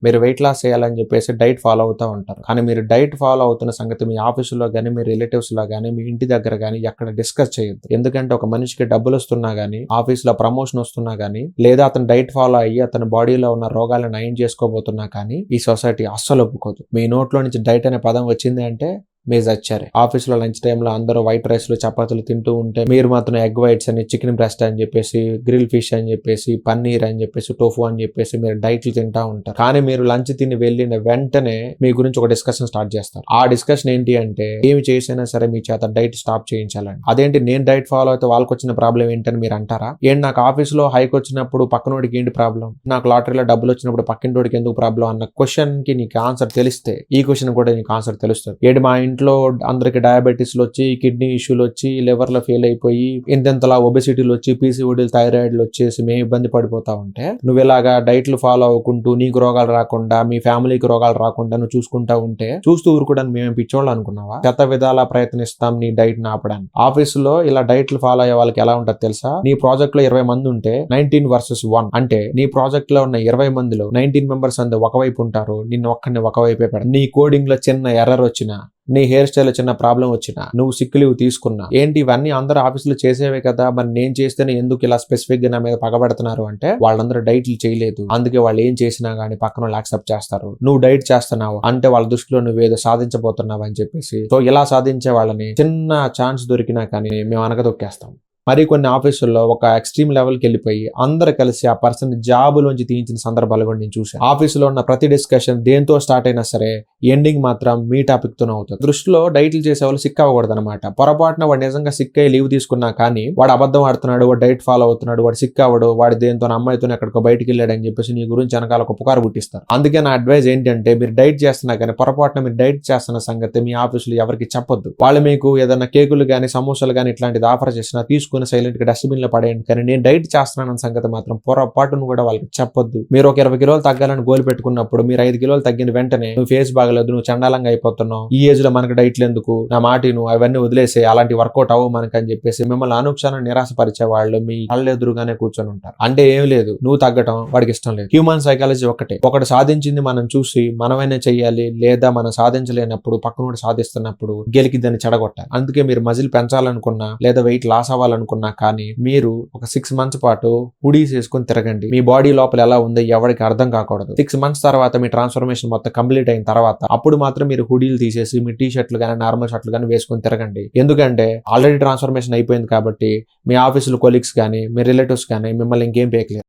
మీరు weight loss చేయాలని చెప్పేసి డైట్ ఫాలో అవుతూ ఉంటారు. కానీ మీరు డైట్ ఫాలో అవుతున్న సంగతి మీ ఆఫీసులో కానీ, మీ రిలేటివ్స్ లో కానీ, మీ ఇంటి దగ్గర కానీ ఎక్కడ డిస్కస్ చేయొద్దు. ఎందుకంటే ఒక మనిషికి డబ్బులు వస్తున్నా గానీ, ఆఫీస్ లో ప్రమోషన్ వస్తున్నా గానీ, లేదా అతను డైట్ ఫాలో అయ్యి అతని బాడీలో ఉన్న రోగాలను నయం చేసుకోబోతున్నా కానీ ఈ సొసైటీ అస్సలు ఒప్పుకోదు. మీ నోట్లో నుంచి డైట్ అనే పదం వచ్చింది అంటే మీరు చచ్చారు. ఆఫీస్ లో లంచ్ టైమ్ లో అందరూ వైట్ రైస్ లో చపాతీలు తింటూ ఉంటే మీరు మాత్రం ఎగ్ వైట్స్ అని, చికెన్ బ్రెస్ట్ అని చెప్పేసి, గ్రిల్ ఫిష్ అని చెప్పేసి, పన్నీర్ అని చెప్పేసి, టోఫు అని చెప్పేసి మీరు డైట్లు తింటా ఉంటారు. కానీ మీరు లంచ్ తిని వెళ్ళిన వెంటనే మీ గురించి ఒక డిస్కషన్ స్టార్ట్ చేస్తారు. ఆ డిస్కషన్ ఏంటి అంటే ఏమి చేసినా సరే మీ చేత డైట్ స్టాప్ చేయించాలని. అదేంటి నేను డైట్ ఫాలో అయితే వాళ్ళకి వచ్చిన ప్రాబ్లం ఏంటని మీరు అంటారా? ఏంటి నాకు ఆఫీస్ లో హైక్ వచ్చినప్పుడు పక్కనోడికి ఏంటి ప్రాబ్లం, నాకు లాటరీలో డబ్బులు వచ్చినప్పుడు పక్కింటోడికి ఎందుకు ప్రాబ్లం అన్న క్వశ్చన్ కి నీకు ఆన్సర్ తెలిస్తే ఈ క్వశ్చన్ కూడా నీకు ఆన్సర్ తెలుస్తుంది. ఏంటి మా ఇంట్లో అందరికి డయాబెటీస్లు వచ్చి, కిడ్నీ ఇష్యూలు వచ్చి, లివర్ లో ఫెయిల్ అయిపోయి, ఇంతెంతలా ఒబెసిటీలు వచ్చి, పీసీఓడీలు, థైరాయిడ్లు వచ్చేసి మేము ఇబ్బంది పడిపోతా ఉంటే నువ్వు ఇలాగా డైట్లు ఫాలో అవ్వకుంటూ నీకు రోగాలు రాకుండా, మీ ఫ్యామిలీకి రోగాలు రాకుండా నువ్వు చూసుకుంటా ఉంటే చూస్తూ ఊరుకోవడానికి మేము పిచ్చోళ్ళు అనుకున్నావా? శత విధాలా ప్రయత్నిస్తాం నీ డైట్ ని ఆపడానికి. ఆఫీసులో ఇలా డైట్లు ఫాలో అయ్యే వాళ్ళకి ఎలా ఉంటది తెలుసా? నీ ప్రాజెక్ట్ లో 20 మంది ఉంటే 19 వర్సెస్ 1 అంటే నీ ప్రాజెక్ట్ లో ఉన్న 20 మందిలో 19 మెంబర్స్ అంతా ఒకవైపు ఉంటారు, నిన్ను ఒక్కడిని ఒకవైపే పెడతారు. నీ కోడింగ్ లో చిన్న ఎర్రర్ వచ్చినా, నీ హెయిర్ స్టైల్ చిన్న ప్రాబ్లం వచ్చినా, నువ్వు సిక్ లీవ్ తీసుకున్నా, ఏంటి ఇవన్నీ అందరూ ఆఫీసులో చేసేవే కదా, మరి నేను చేస్తేనే ఎందుకు ఇలా స్పెసిఫిక్ గా నా మీద పగబడుతున్నారు అంటే వాళ్ళందరూ డైట్లు చేయలేదు, అందుకే వాళ్ళు ఏం చేసినా గానీ పక్కన వాళ్ళు యాక్సెప్ట్ చేస్తారు. నువ్వు డైట్ చేస్తున్నావు అంటే వాళ్ళ దృష్టిలో నువ్వేదో సాధించబోతున్నావు అని చెప్పేసి, సో ఇలా సాధించే వాళ్ళని చిన్న ఛాన్స్ దొరికినా కానీ మేము అనగదొక్కేస్తాం. మరి కొన్ని ఆఫీసుల్లో ఒక ఎక్స్ట్రీమ్ లెవెల్కి వెళ్ళిపోయి అందరు కలిసి ఆ పర్సన్ జాబులోంచి తీయించిన సందర్భాలు కూడా నేను చూసాను. ఆఫీసులో ఉన్న ప్రతి డిస్కషన్ దేంతో స్టార్ట్ అయినా సరే ఎండింగ్ మాత్రం మీ టాపిక్ తోనే అవుతుంది. దృష్టిలో డైట్లు చేసే వాళ్ళు సిక్ అవ్వకూడదు అనమాట. పొరపాటున వాడు నిజంగా సిక్ అయ్యి లీవ్ తీసుకున్నా కానీ వాడు అబద్ధం ఆడుతున్నాడు, వాడు డైట్ ఫాలో అవుతున్నాడు, వాడు సిక్ అవ్వడు, వాడు దేంతో అమ్మాయితో ఎక్కడికో బయటికి వెళ్ళాడు అని చెప్పేసి నీ గురించి వెనకాల ఒక పుకారు పుట్టిస్తారు. అందుకే నా అడ్వైజ్ ఏంటంటే మీరు డైట్ చేస్తున్నా కానీ పొరపాటున మీరు డైట్ చేస్తున్న సంగతి మీ ఆఫీసులో ఎవరికి చెప్పొద్దు. వాళ్ళు మీకు ఏదైనా కేకులు కానీ, సమోసాలు కానీ ఇట్లాంటిది ఆఫర్ చేసినా తీసుకుని సైలెంట్ గా డస్ట్బిన్ లో పడేయండి. కానీ నేను డైట్ చేస్తున్నాను సంగతి మాత్రం పొరపాటును కూడా వాళ్ళకి చెప్పొద్దు. మీరు ఒక 20 కిలోలు తగ్గాలని గోల్ పెట్టుకున్నప్పుడు మీరు 5 కిలోలు తగ్గిన వెంటనే నువ్వు ఫేస్ బాగలేదు, నువ్వు చండాలంగా అయిపోతున్నావు, ఈ ఏజ్ లో మనకు డైట్లు ఎందుకు, నా మాట నువ్వు అవన్నీ వదిలేసే, అలాంటి వర్కౌట్ అవ్వు మనకు అని చెప్పేసి మిమ్మల్ని అనుక్షణం నిరాశపరిచే వాళ్ళు మీ కళ్ళు ఎదురుగానే కూర్చొని ఉంటారు. అంటే ఏం లేదు, నువ్వు తగ్గటం వాడికి ఇష్టం లేదు. హ్యూమన్ సైకాలజీ ఒకటే, ఒకటి సాధించింది మనం చూసి మనమైనా చెయ్యాలి, లేదా మనం సాధించలేనప్పుడు పక్కనోడు సాధిస్తున్నప్పుడు గెలికి దాన్ని చెడగొట్టాలి. అందుకే మీరు మజిల్ పెంచాలనుకున్నా లేదా వెయిట్ లాస్ అవ్వాలనుకున్నా కానీ మీరు ఒక 6 మంత్స్ పాటు హుడీస్ వేసుకొని తిరగండి. మీ బాడీ లోపల ఎలా ఉందో ఎవరికి అర్థం కాకూడదు. 6 మంత్స్ తర్వాత మీ ట్రాన్స్ఫర్మేషన్ మొత్తం కంప్లీట్ అయిన తర్వాత అప్పుడు మాత్రం మీరు హుడీలు తీసేసి మీ టీ షర్ట్లు కానీ, నార్మల్ షర్ట్లు కానీ వేసుకొని తిరగండి. ఎందుకంటే ఆల్రెడీ ట్రాన్స్ఫర్మేషన్ అయిపోయింది కాబట్టి మీ ఆఫీసులో కొలీగ్స్ కానీ, మీ రిలేటివ్స్ కానీ మిమ్మల్ని ఇంకేం పేయట్లేదు.